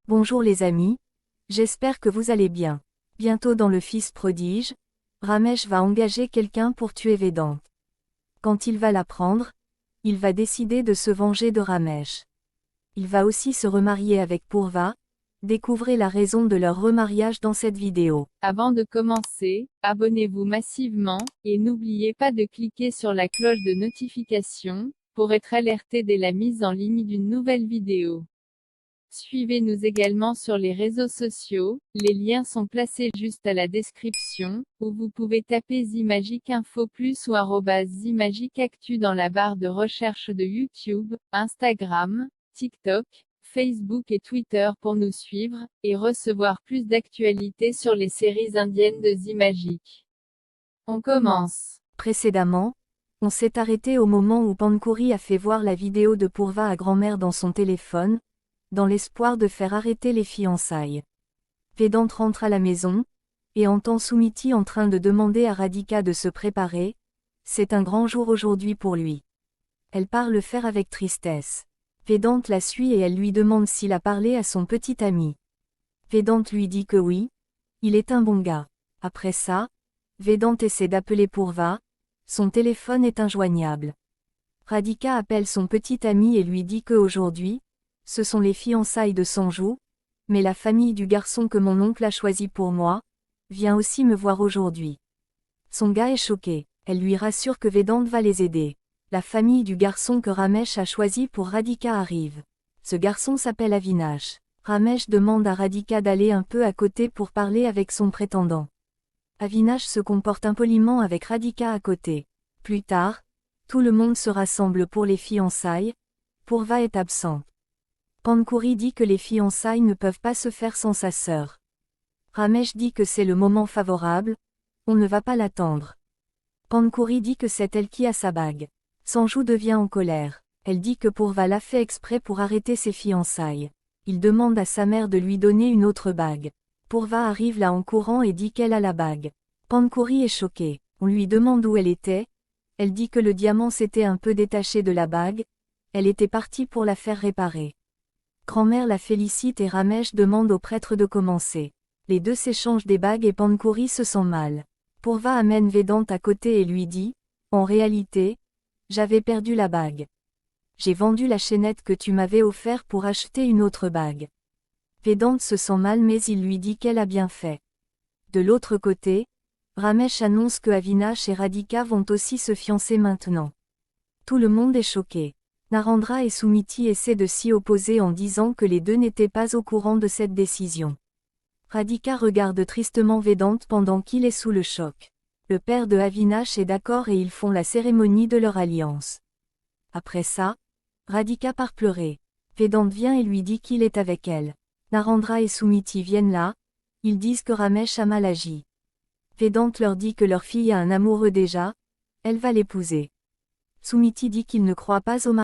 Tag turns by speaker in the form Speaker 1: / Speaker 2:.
Speaker 1: Bonjour les amis, j'espère que vous allez bien. Bientôt dans le Fils prodige, Ramesh va engager quelqu'un pour tuer Vedant. Quand il va l'apprendre, il va décider de se venger de Ramesh. Il va aussi se remarier avec Purva. Découvrez la raison de leur remariage dans cette vidéo.
Speaker 2: Avant de commencer, abonnez-vous massivement, et n'oubliez pas de cliquer sur la cloche de notification, pour être alerté dès la mise en ligne d'une nouvelle vidéo. Suivez-nous également sur les réseaux sociaux, les liens sont placés juste à la description, où vous pouvez taper Zimagic Info Plus ou @Zimagic Actu dans la barre de recherche de YouTube, Instagram, TikTok, Facebook et Twitter pour nous suivre, et recevoir plus d'actualités sur les séries indiennes de Zimagic. On commence.
Speaker 1: Précédemment, on s'est arrêté au moment où Pankuri a fait voir la vidéo de Purva à grand-mère dans son téléphone, dans l'espoir de faire arrêter les fiançailles. Vedant rentre à la maison, et entend Sumiti en train de demander à Radhika de se préparer. C'est un grand jour aujourd'hui pour lui. Elle part le faire avec tristesse. Vedant la suit et elle lui demande s'il a parlé à son petit ami. Vedant lui dit que oui, il est un bon gars. Après ça, Vedant essaie d'appeler Purva, son téléphone est injoignable. Radhika appelle son petit ami et lui dit que aujourd'hui, ce sont les fiançailles de Sanju, mais la famille du garçon que mon oncle a choisi pour moi, vient aussi me voir aujourd'hui. Son gars est choqué, elle lui rassure que Vedant va les aider. La famille du garçon que Ramesh a choisi pour Radhika arrive. Ce garçon s'appelle Avinash. Ramesh demande à Radhika d'aller un peu à côté pour parler avec son prétendant. Avinash se comporte impoliment avec Radhika à côté. Plus tard, tout le monde se rassemble pour les fiançailles. Purva est absente. Pankuri dit que les fiançailles ne peuvent pas se faire sans sa sœur. Ramesh dit que c'est le moment favorable, on ne va pas l'attendre. Pankuri dit que c'est elle qui a sa bague. Sanju devient en colère. Elle dit que Purva l'a fait exprès pour arrêter ses fiançailles. Il demande à sa mère de lui donner une autre bague. Purva arrive là en courant et dit qu'elle a la bague. Pankuri est choqué. On lui demande où elle était. Elle dit que le diamant s'était un peu détaché de la bague. Elle était partie pour la faire réparer. Grand-mère la félicite et Ramesh demande au prêtre de commencer. Les deux s'échangent des bagues et Pankuri se sent mal. Purva amène Vedant à côté et lui dit « En réalité, j'avais perdu la bague. J'ai vendu la chaînette que tu m'avais offert pour acheter une autre bague. » Vedant se sent mal mais il lui dit qu'elle a bien fait. De l'autre côté, Ramesh annonce que Avinash et Radhika vont aussi se fiancer maintenant. Tout le monde est choqué. Narendra et Sumiti essaient de s'y opposer en disant que les deux n'étaient pas au courant de cette décision. Radhika regarde tristement Vedant pendant qu'il est sous le choc. Le père de Avinash est d'accord et ils font la cérémonie de leur alliance. Après ça, Radhika part pleurer. Vedant vient et lui dit qu'il est avec elle. Narendra et Sumiti viennent là, ils disent que Ramesh a mal agi. Vedant leur dit que leur fille a un amoureux déjà, elle va l'épouser. Sumiti dit qu'il ne croit pas au mariage.